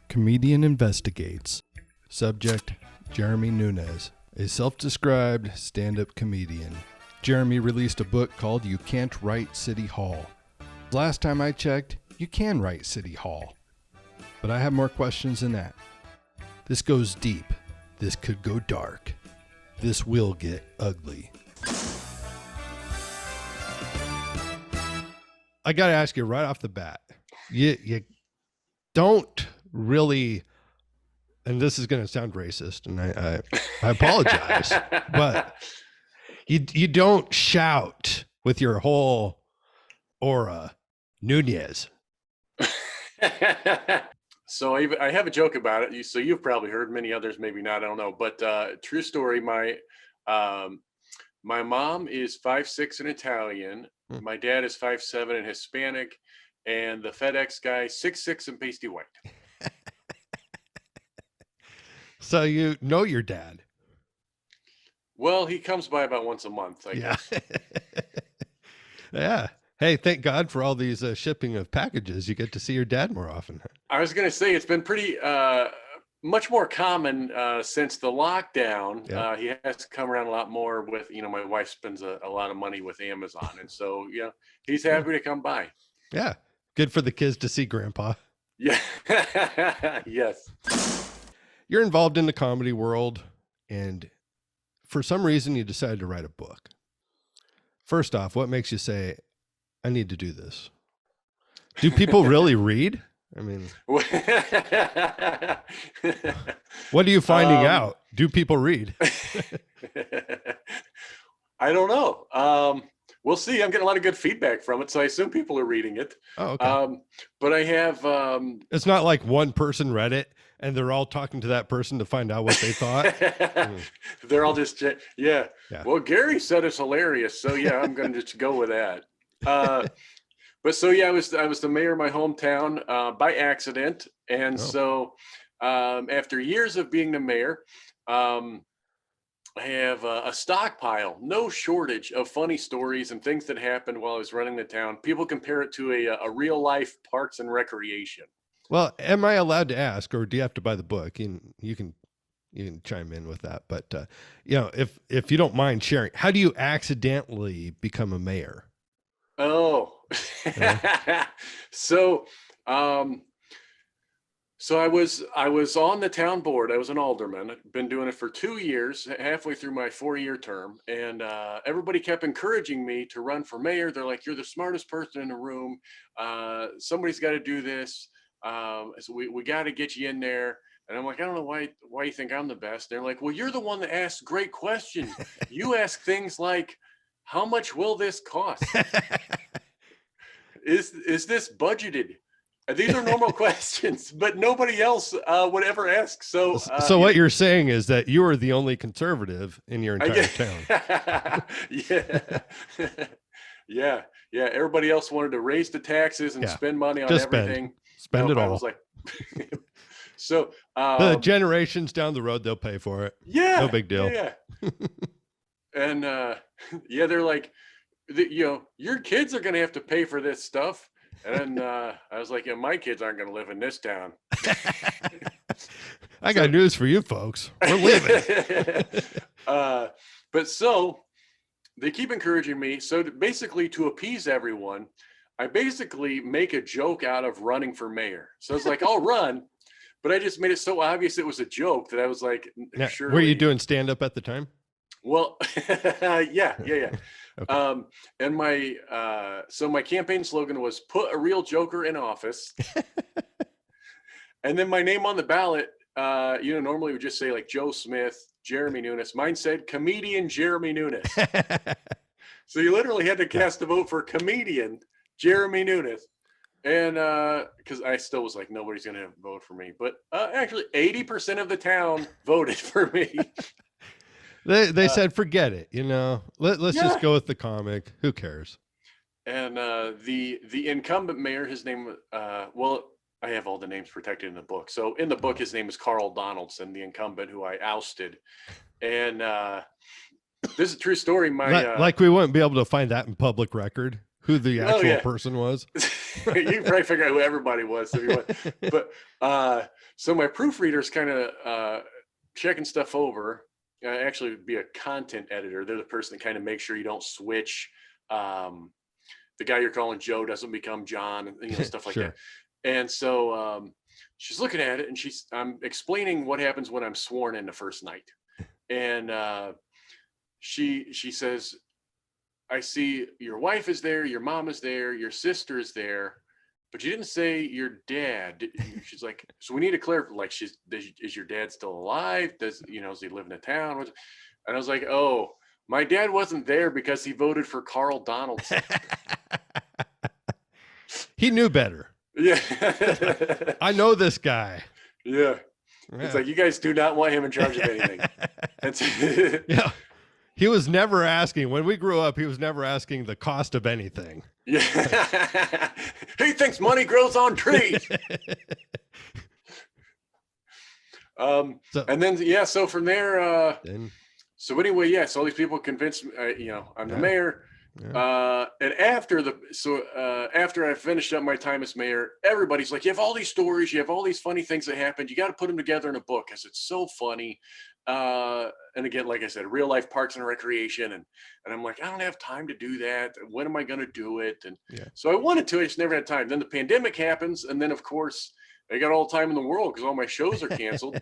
Comedian investigates. Subject, Jeremy Nunes, a self-described stand-up comedian. Jeremy released a book called You Can't Write City Hall. Last time I checked, you can write City Hall. But I have more questions than that. This goes deep. This could go dark. This will get ugly. I got to ask you right off the bat. You don't really, and this is going to sound racist, and I apologize, but you don't shout with your whole aura, Nunes. So I have a joke about it. So you've probably heard, many others maybe not, I don't know. But true story, my mom is 5'6" and Italian. My dad is 5'7" and Hispanic. And the FedEx guy, 6'6" and pasty white. So you know your dad. Well, he comes by about once a month, I guess. Yeah. Hey, thank God for all these shipping of packages. You get to see your dad more often. I was going to say, it's been pretty much more common since the lockdown. Yeah. He has come around a lot more with, my wife spends a lot of money with Amazon. And so, he's happy to come by. Yeah. Good for the kids to see Grandpa. Yeah. Yes. You're involved in the comedy world, and for some reason you decided to write a book. First off, what makes you say, I need to do this? Do people really read? I mean, what are you finding out? Do people read? I don't know. We'll see. I'm getting a lot of good feedback from it, so I assume people are reading it. Oh, okay. But I have... it's not like one person read it and they're all talking to that person to find out what they thought. They're all just... Yeah. Well, Gary said it's hilarious, so yeah, I'm going to just go with that. But so, yeah, I was the mayor of my hometown by accident. And so after years of being the mayor, I have a stockpile, no shortage of funny stories and things that happened while I was running the town. People compare it to a real life Parks and Recreation. Well, am I allowed to ask, or do you have to buy the book? You can chime in with that. But if you don't mind sharing, how do you accidentally become a mayor? Oh, So I was on the town board. I was an alderman. I'd been doing it for 2 years, halfway through my 4-year term. And everybody kept encouraging me to run for mayor. They're like, you're the smartest person in the room. Somebody's got to do this. So we got to get you in there. And I'm like, I don't know why you think I'm the best. They're like, well, you're the one that asks great questions. You ask things like, how much will this cost? Is this budgeted? These are normal questions, but nobody else would ever ask. So what you're saying is that you are the only conservative in your entire town. Yeah. Everybody else wanted to raise the taxes and spend money on everything. Spend it all. I was like, so the generations down the road, they'll pay for it. Yeah, no big deal. Yeah. And they're like, your kids are going to have to pay for this stuff. And I was like, my kids aren't going to live in this town. I got news for you folks. We're living. But so they keep encouraging me. So basically, to appease everyone, I basically make a joke out of running for mayor. So it's like, I'll run, but I just made it so obvious it was a joke that I was like, sure. Were you doing stand-up at the time? Well, yeah. Okay. And my campaign slogan was put a real joker in office. And then my name on the ballot, normally we just say like Joe Smith, Jeremy Nunes. Mine said comedian Jeremy Nunes. So you literally had to cast a vote for comedian Jeremy Nunes. And because I still was like, nobody's going to vote for me. But actually 80% of the town voted for me. They said, forget it. Let's just go with the comic. Who cares? And the incumbent mayor, his name, I have all the names protected in the book. So in the book, his name is Carl Donaldson, the incumbent who I ousted. And this is a true story. Like we wouldn't be able to find that in public record. who the actual person was. You can probably figure out who everybody was if you want. But so my proofreader's kind of checking stuff over. Actually be a content editor. They're the person that kind of makes sure you don't switch. The guy you're calling Joe doesn't become John, and stuff like that. And so she's looking at it, and I'm explaining what happens when I'm sworn in the first night. And she says, I see your wife is there, your mom is there, your sister is there, but you didn't say your dad. She's like, so we need to clarify, like, is your dad still alive? Does he live in a town? And I was like, oh, my dad wasn't there because he voted for Carl Donaldson. He knew better. Yeah. I know this guy. Yeah. It's like, you guys do not want him in charge of anything. Yeah. He was never asking, when we grew up, he was never asking the cost of anything. Yeah. He thinks money grows on trees. And then, so from there, so anyway, so all these people convinced me, I'm the mayor. Yeah. And after I finished up my time as mayor, everybody's like, you have all these stories, you have all these funny things that happened. You got to put them together in a book because it's so funny. And again, like I said, real life parks and recreation. And I'm like, I don't have time to do that. When am I going to do it? And so I wanted to, I just never had time. Then the pandemic happens. And then of course I got all the time in the world because all my shows are canceled,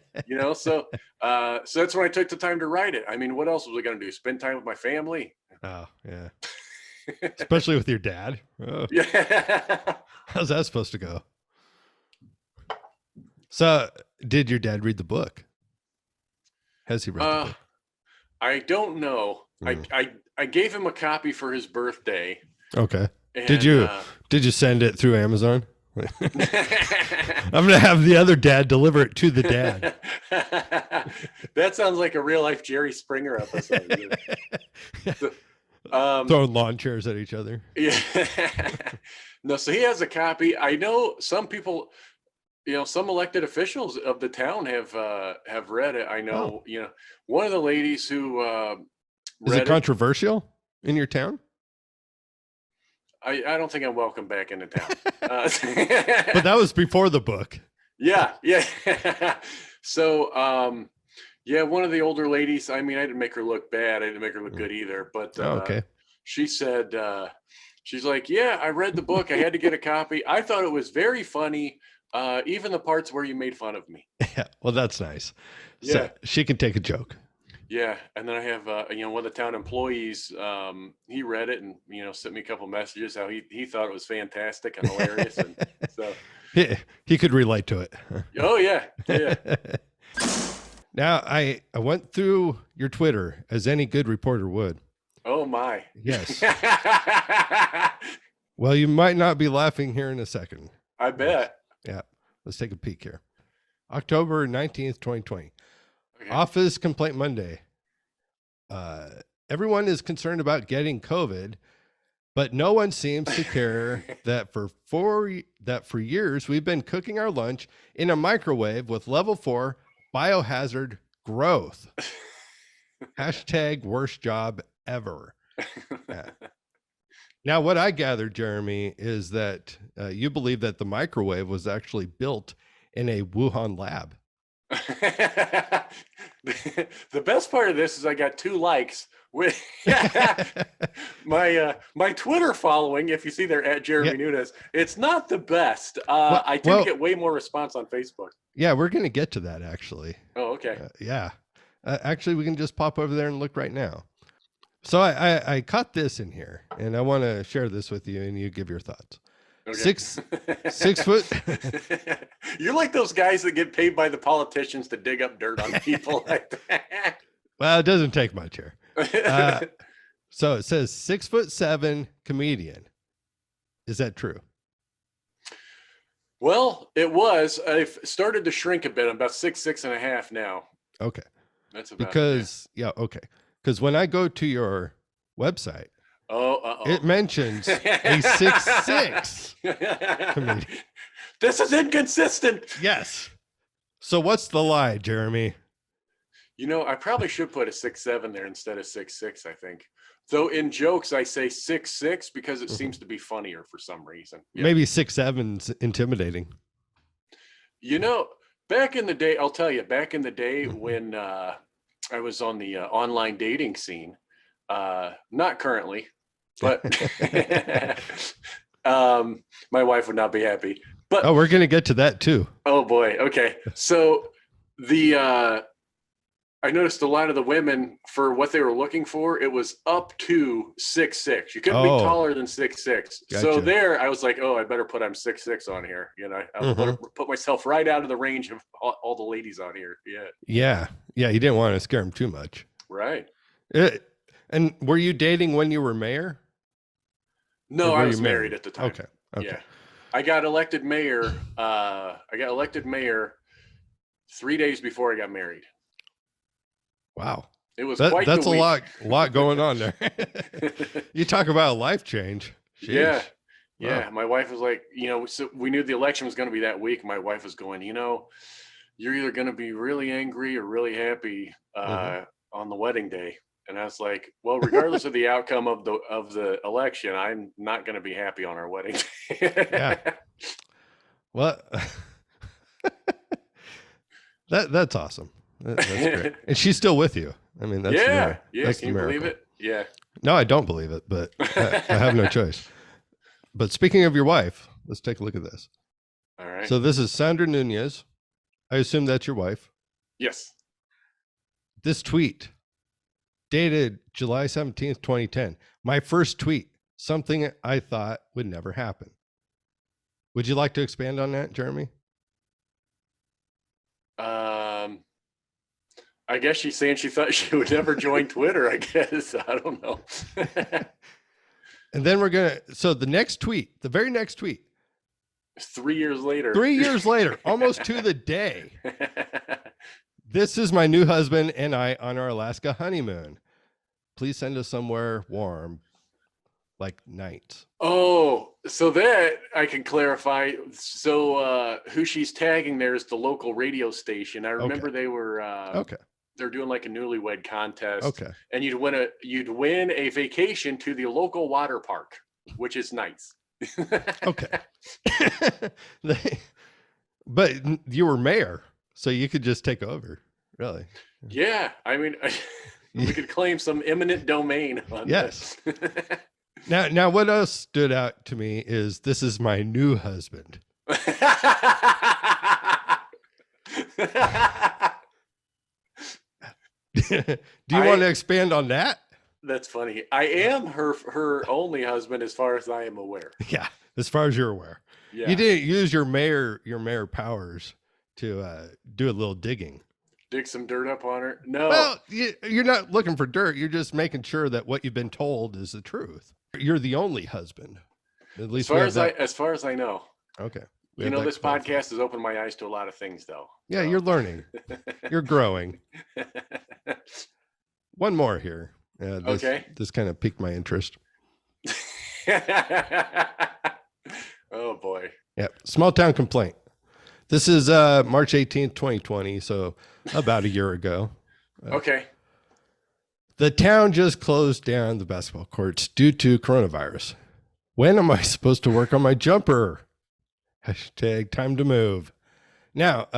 so that's when I took the time to write it. I mean, what else was I going to do? Spend time with my family? Oh, yeah. Especially with your dad. Oh. Yeah. How's that supposed to go? So did your dad read the book? Has he read the book? I don't know. I gave him a copy for his birthday. Okay. And, did you send it through Amazon? I'm going to have the other dad deliver it to the dad. That sounds like a real life Jerry Springer episode. Throwing lawn chairs at each other. Yeah. No, so he has a copy. I know some people, some elected officials of the town have read it. I know, one of the ladies who is it controversial in your town? I don't think I'm welcome back into town. But that was before the book. Yeah. So, one of the older ladies, I mean, I didn't make her look bad. I didn't make her look good either. But okay. She said, she's like, yeah, I read the book. I had to get a copy. I thought it was very funny. Even the parts where you made fun of me. Yeah. Well, that's nice. Yeah. So she can take a joke. Yeah. And then I have, one of the town employees, he read it and, sent me a couple messages how he thought it was fantastic and hilarious. And so he could relate to it. Oh yeah. Yeah. Now I went through your Twitter as any good reporter would. Oh my. Yes. Well, you might not be laughing here in a second. I bet. Yeah. Let's take a peek here. October 19th, 2020. Okay. Office Complaint Monday. Everyone is concerned about getting COVID, but no one seems to care that for years we've been cooking our lunch in a microwave with level 4 biohazard growth. Hashtag worst job ever. Yeah. Now, what I gathered, Jeremy, is that you believe that the microwave was actually built in a Wuhan lab. The best part of this is I got 2 likes with my Twitter following. If you see there at Jeremy Nunes, it's not the best. I tend to get way more response on Facebook. Yeah, we're going to get to that actually. Oh, okay. Yeah. Actually, we can just pop over there and look right now. So I caught this in here, and I want to share this with you, and you give your thoughts. Okay. 6 foot. You're like those guys that get paid by the politicians to dig up dirt on people like that. Well, it doesn't take much here. So it says 6'7" comedian. Is that true? Well, it was. I've started to shrink a bit. I'm about 6'6.5" now. Okay. That's about okay. Because when I go to your website, it mentions a 6'6" comedian. This is inconsistent. Yes. So what's the lie, Jeremy? I probably should put a 6'7" there instead of 6'6", I think. Though in jokes, I say 6'6" because it seems to be funnier for some reason. Yeah. Maybe 6'7's intimidating. Back in the day, I'll tell you, back in the day when I was on the online dating scene, not currently, but my wife would not be happy. But we're going to get to that too. Oh boy. Okay. So I noticed a lot of the women, for what they were looking for, it was up to 6'6". You couldn't be taller than 6'6". Gotcha. So there, I was like, I better put I'm 6'6" on here. I better put myself right out of the range of all the ladies on here. Yeah. You didn't want to scare them too much. Right. And were you dating when you were mayor? No, I was married at the time. Okay. Yeah. I got elected mayor. I got elected mayor 3 days before I got married. Wow. It was quite that's the a week. lot going on there. You talk about a life change. Sheesh. Yeah. Wow. My wife was like, so we knew the election was going to be that week. My wife was going, you're either going to be really angry or really happy on the wedding day. And I was like, well, regardless of the outcome of the election, I'm not going to be happy on our wedding day. Yeah. Well, that's awesome. That's great. And she's still with you. I mean, that's that's Can you believe it? Yeah. No, I don't believe it, but I have no choice. But speaking of your wife, let's take a look at this. All right. So this is Sandra Nunes. I assume that's your wife. Yes. This tweet dated July 17th, 2010. My first tweet, something I thought would never happen. Would you like to expand on that, Jeremy? I guess she's saying she thought she would never join Twitter, I guess. I don't know. And then the very next tweet. 3 years later. 3 years later, almost to the day. This is my new husband and I on our Alaska honeymoon. Please send us somewhere warm, like nights. Oh, so that I can clarify. So who she's tagging there is the local radio station. I remember they were they're doing like a newlywed contest. Okay. And you'd win a vacation to the local water park, which is nice. Okay. But you were mayor, so you could just take over, really. Yeah. I mean, we could claim some eminent domain on this. Now, what else stood out to me is this is my new husband. Do you want to expand on that? That's funny. I am her only husband, as far as I am aware. Yeah, as far as you're aware. Yeah. You didn't use your mayor powers to do a little digging. Dig some dirt up on her? No. Well, you're not looking for dirt. You're just making sure that what you've been told is the truth. You're the only husband. At least as far as I know. Okay. This podcast has opened my eyes to a lot of things, though. Yeah, you're learning. You're growing. One more here. This kind of piqued my interest. Oh, boy. Yeah. Small town complaint. This is March 18th, 2020. So about a year ago. Okay. The town just closed down the basketball courts due to coronavirus. When am I supposed to work on my jumper? Hashtag time to move. Now,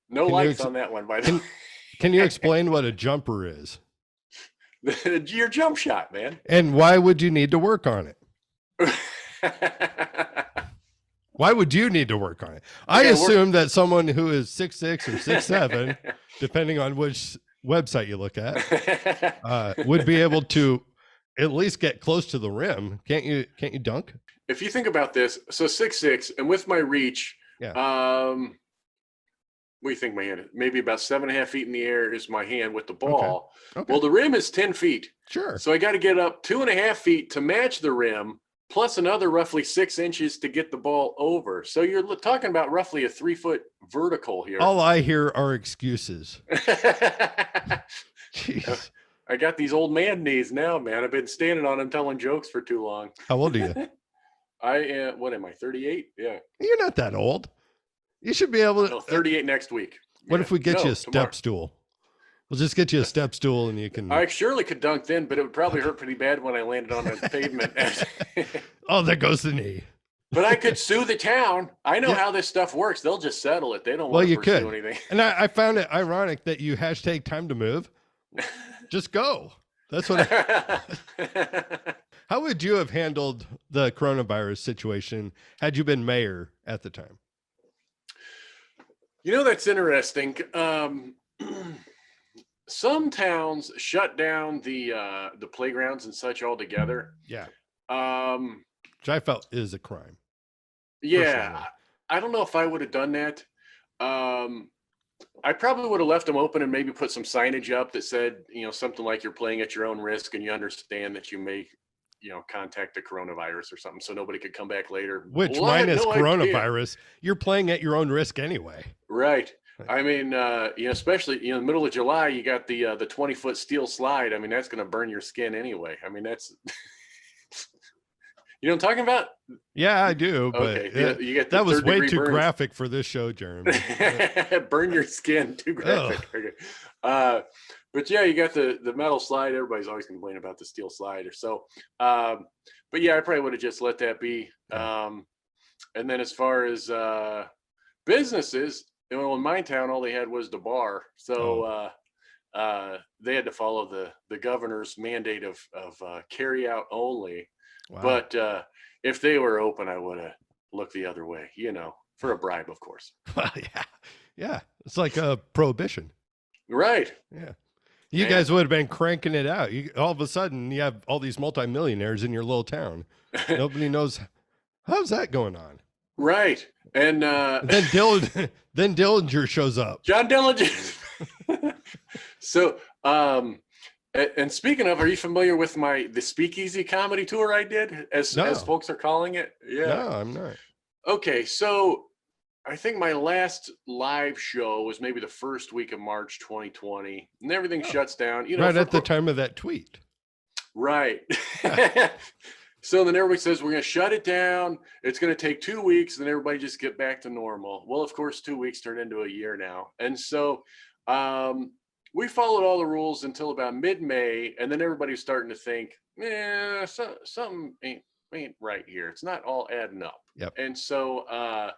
no likes on that one, by the way. Can you explain what a jumper is? Your jump shot, man. And why would you need to work on it? Why would you need to work on it? I assume that someone who is 6'6" or 6'7", depending on which website you look at, would be able to at least get close to the rim. Can't you dunk? If you think about this, so 6'6", and with my reach, what do you think my hand is? Maybe about 7.5 feet in the air is my hand with the ball. Okay. Well, the rim is 10 feet. Sure. So I got to get up 2.5 feet to match the rim, plus another roughly 6 inches to get the ball over. So you're talking about roughly a 3-foot vertical here. All I hear are excuses. Jeez. I got these old man knees now, man. I've been standing on them telling jokes for too long. How old are you? I am, what am I, 38? Yeah. You're not that old. You should be able to. 38 next week. What if we get you a step stool? We'll just get you a step stool and you can. I surely could dunk then, but it would probably hurt pretty bad when I landed on the pavement. Oh, there goes the knee. But I could sue the town. I know how this stuff works. They'll just settle it. They don't want to pursue anything. And I found it ironic that you hashtag time to move. Just go. That's what. How would you have handled the coronavirus situation had you been mayor at the time? That's interesting. Some towns shut down the playgrounds and such altogether. Yeah. Which I felt is a crime. Yeah. Personally. I don't know if I would have done that. I probably would have left them open and maybe put some signage up that said, something like you're playing at your own risk and you understand that you may, contact the coronavirus or something, so nobody could come back later. Which minus coronavirus, you're playing at your own risk anyway. Right. I mean, especially, in the middle of July, you got the 20-foot steel slide. I mean, that's going to burn your skin anyway. I mean, that's, you know what I'm talking about? Yeah, I do. Okay. But you get that was way too graphic for this show, Jeremy. Burn your skin, too graphic. Okay. But yeah, you got the metal slide. Everybody's always complaining about the steel slide or so. But yeah, I probably would have just let that be. And then as far as businesses, in my town, all they had was the bar. So they had to follow the governor's mandate of carry out only. Wow. But if they were open, I would have looked the other way, for a bribe, of course. Well, yeah. It's like a prohibition. Right. Yeah. You guys would have been cranking it out. All of a sudden, you have all these multimillionaires in your little town. Nobody knows. How's that going on? Right. And then Dillinger shows up. John Dillinger. So, and speaking of, are you familiar with the Speakeasy comedy tour I did, as folks are calling it? Yeah. No, I'm not. Okay, so I think my last live show was maybe the first week of March 2020, and everything shuts down. Right at the time of that tweet. Right. So then everybody says, we're going to shut it down. It's going to take 2 weeks, and then everybody just get back to normal. Well, of course, 2 weeks turned into a year now. And so we followed all the rules until about mid-May, and then everybody was starting to think, something ain't right here. It's not all adding up. Yep. And so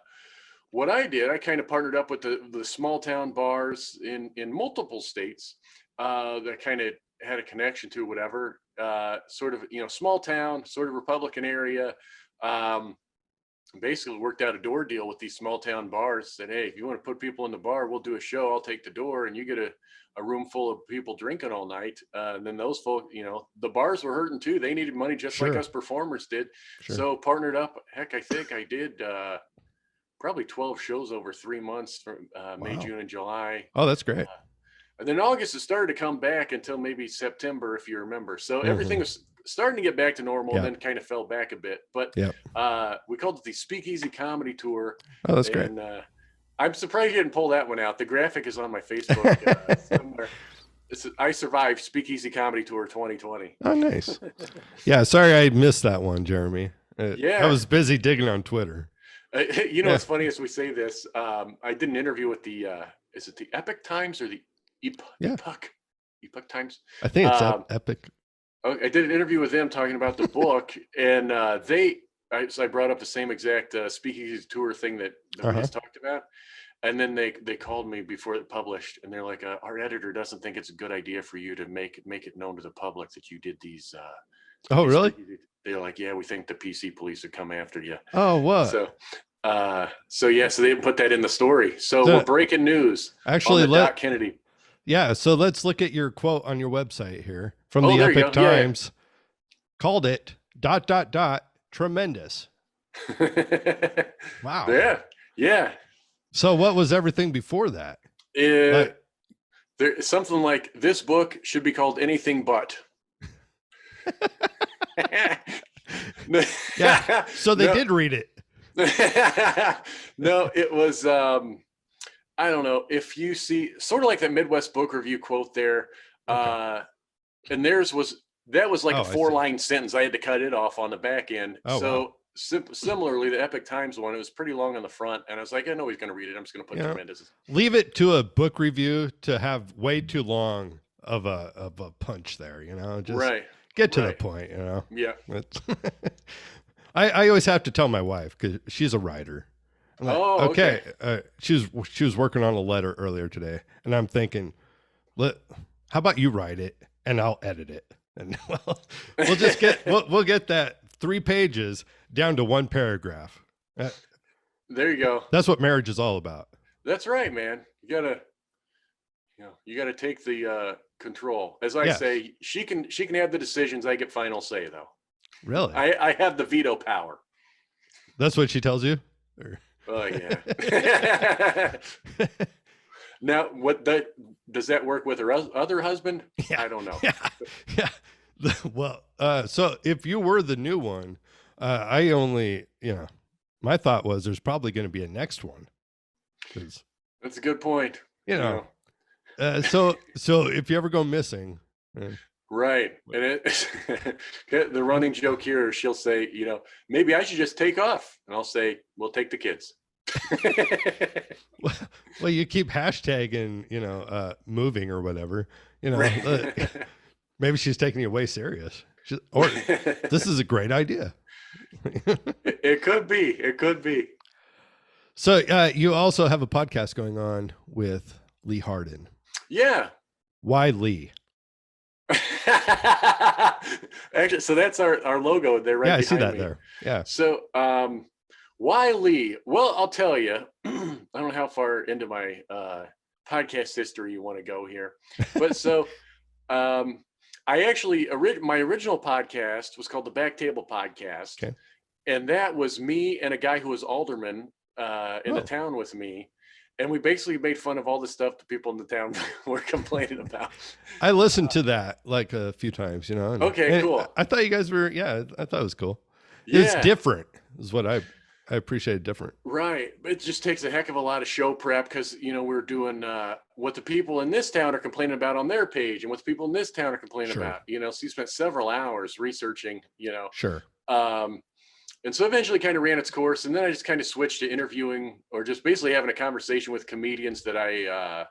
what I did, I kind of partnered up with the small town bars in multiple states that kind of had a connection to whatever, sort of, small town, sort of Republican area. Basically worked out a door deal with these small town bars, said, hey, if you want to put people in the bar, we'll do a show. I'll take the door and you get a room full of people drinking all night. And then those folk, the bars were hurting too. They needed money just like us performers did. Sure. So partnered up. Heck, I think I did probably 12 shows over 3 months from May, June, and July. Oh, that's great. And then August, it started to come back until maybe September, if you remember. So everything was starting to get back to normal, and then kind of fell back a bit. But we called it the Speakeasy Comedy Tour. Oh, that's great. And I'm surprised you didn't pull that one out. The graphic is on my Facebook somewhere. I Survived Speakeasy Comedy Tour 2020. Oh, nice. Yeah, sorry I missed that one, Jeremy. I was busy digging on Twitter. What's funny as we say this, I did an interview with is it the Epic Times or the Epoch Times? I think it's Epic. I did an interview with them talking about the book, and so I brought up the same exact Speakeasy Tour thing that we just talked about. And then they called me before it published, and they're like, our editor doesn't think it's a good idea for you to make it known to the public that you did these. Oh, really? They're like, yeah, we think the PC police would come after you. Oh, what? So they didn't put that in the story. So we're breaking news. Actually, Doc Kennedy. Yeah, so let's look at your quote on your website here from the Epic Times. Called it ... tremendous. Wow. Yeah. So what was everything before that? There's something like, this book should be called Anything But. Yeah. So they did read it. No, it was I don't know, if you see sort of like that Midwest Book Review quote there, and theirs was like a 4-line sentence. I had to cut it off on the back end. similarly, the Epic Times one, it was pretty long on the front, and I was like, I know he's going to read it. I'm just going to put tremendous. Leave it to a book review to have way too long of a punch there, just get to the point, Yeah. I always have to tell my wife, because she's a writer. I'm like, okay. She was working on a letter earlier today, and I'm thinking, how about you write it and I'll edit it, and we'll just we'll get that 3 pages down to 1 paragraph. There you go. That's what marriage is all about. That's right, man. You gotta take the control. As I say, she can have the decisions. I get final say, though. Really? I have the veto power. That's what she tells you? Oh yeah. Now, does that work with her other husband? Yeah. I don't know. Yeah. Well, so if you were the new one, I only, my thought was there's probably going to be a next one. That's a good point. So if you ever go missing, right, and the running joke here, she'll say, maybe I should just take off, and I'll say, we'll take the kids. Well, you keep hashtagging, moving or whatever, maybe she's taking you way serious. Or this is a great idea. It could be. It could be. So you also have a podcast going on with Lee Hardin. Yeah. Why Lee? Actually, so that's our logo there, right? Yeah, I see that me. there. Yeah. So why Lee? Well, I'll tell you. I don't know how far into my podcast history you want to go here, but so I actually my original podcast was called the Back Table Podcast, and that was me and a guy who was alderman in the town with me, and we basically made fun of all the stuff the people in the town were complaining about. I listened to that like a few times, Okay, cool. I thought you guys were, I thought it was cool. Yeah. It's different, is what I appreciate. Different, right? It just takes a heck of a lot of show prep because we're doing what the people in this town are complaining about on their page, and what the people in this town are complaining about. So you spent several hours researching. Sure. And so eventually kind of ran its course, and then I just kind of switched to interviewing, or just basically having a conversation with comedians that I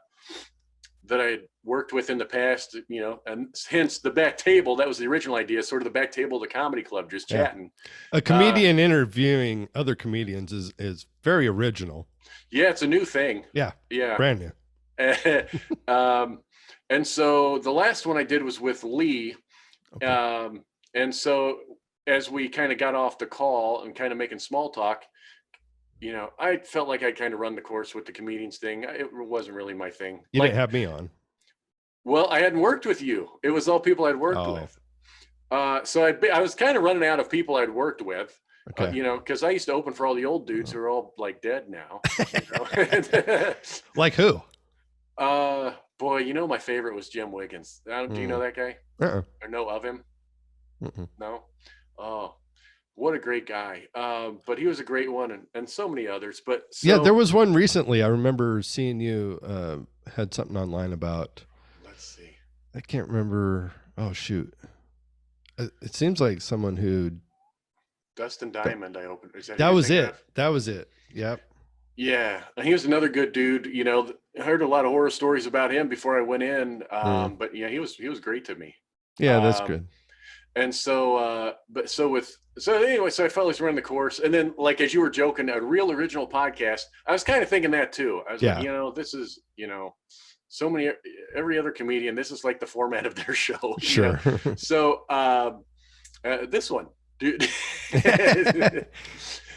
worked with in the past, and hence the Back Table. That was the original idea, sort of the Back Table, the comedy club, just chatting. A comedian interviewing other comedians is very original. Yeah, it's a new thing. Yeah, brand new. And so the last one I did was with Lee. Okay. And so as we kind of got off the call and kind of making small talk, I felt like I'd kind of run the course with the comedians thing. It wasn't really my thing. You didn't have me on. Well, I hadn't worked with you. It was all people I'd worked with. So I was kind of running out of people I'd worked with, because I used to open for all the old dudes who are all like dead now. Like who? Boy, my favorite was Jim Wiggins. Do you know that guy? Or know of him? No? Oh, what a great guy. But he was a great one, and so many others. But yeah, there was one recently. I remember seeing you had something online about, let's see. I can't remember. Oh, shoot. It seems like someone who. Dustin Diamond, I opened. That was it. That was it. Yep. Yeah. And he was another good dude. I heard a lot of horror stories about him before I went in. But yeah, he was great to me. Yeah, that's good. And so, so I felt like running the course. And then, like, as you were joking, a real original podcast, I was kind of thinking that too. I was like, this is, so many, every other comedian, this is like the format of their show. Sure. So, this one, dude.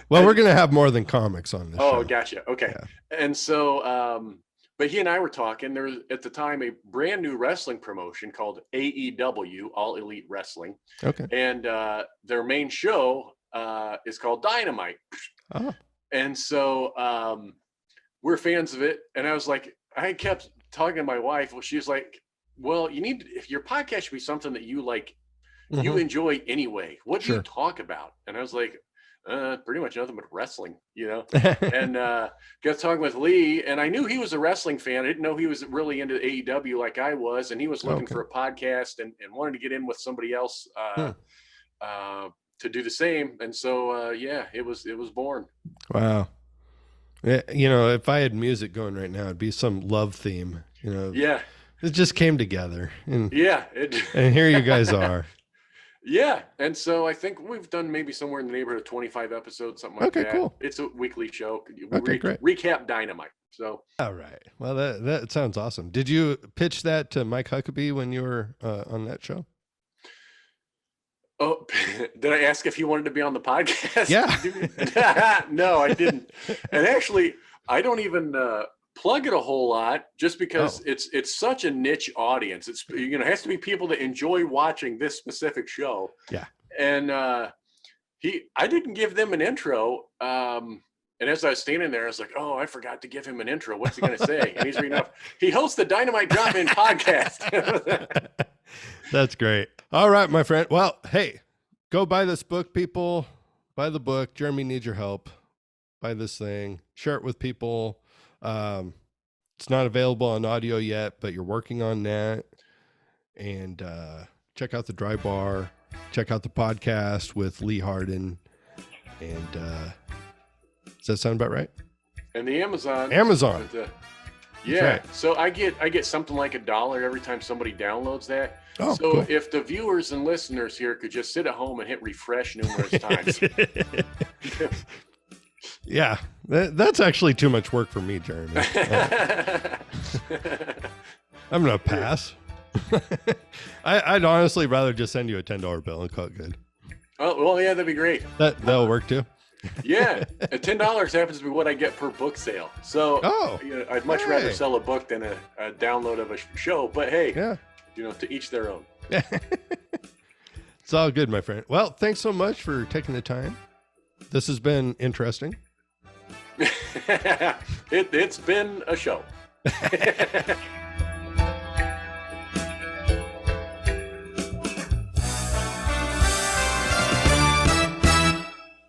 Well, we're going to have more than comics on this show. Gotcha. Okay. Yeah. And so, but he and I were talking. There was at the time a brand new wrestling promotion called AEW, All Elite Wrestling. Okay. And their main show is called Dynamite. Oh. And so we're fans of it. And I was like, I kept talking to my wife. Well, she was like, well, if your podcast should be something that you like, you enjoy anyway. What do you talk about? And I was like, pretty much nothing but wrestling, and got talking with Lee, and I knew he was a wrestling fan. I didn't know he was really into AEW like I was, and he was looking for a podcast and wanted to get in with somebody else do the same. And so, it was born. Wow. Yeah, if I had music going right now, it'd be some love theme, Yeah. It just came together. And and here you guys are. Yeah. And so I think we've done maybe somewhere in the neighborhood of 25 episodes, something like that. Okay, cool. It's a weekly show. Great. Recap Dynamite. So. All right. Well, that sounds awesome. Did you pitch that to Mike Huckabee when you were on that show? Oh, did I ask if he wanted to be on the podcast? Yeah. No, I didn't. And actually, I don't even plug it a whole lot, just because it's such a niche audience. It's it has to be people that enjoy watching this specific show. Yeah. And I didn't give them an intro. And as I was standing there, I was like, oh, I forgot to give him an intro. What's he going to say? And he's reading off. He hosts the Dynamite Drop-In podcast. That's great. All right, my friend. Well, hey, go buy this book, people. Buy the book. Jeremy needs your help. Buy this thing. Share it with people. It's not available on audio yet, but you're working on that. And check out the Dry Bar. Check out the podcast with Lee Harden. And does that sound about right? And the Amazon. But, right. So I get something like $1 every time somebody downloads that. Oh, so cool. If the viewers and listeners here could just sit at home and hit refresh numerous times. Yeah, that's actually too much work for me, Jeremy. I'm going to pass. I'd honestly rather just send you a $10 bill and call it good. Oh, well, yeah, that'd be great. That'll work too. Yeah, and $10 happens to be what I get per book sale. So I'd much rather sell a book than a download of a show. But hey, to each their own. It's all good, my friend. Well, thanks so much for taking the time. This has been interesting. It's been a show.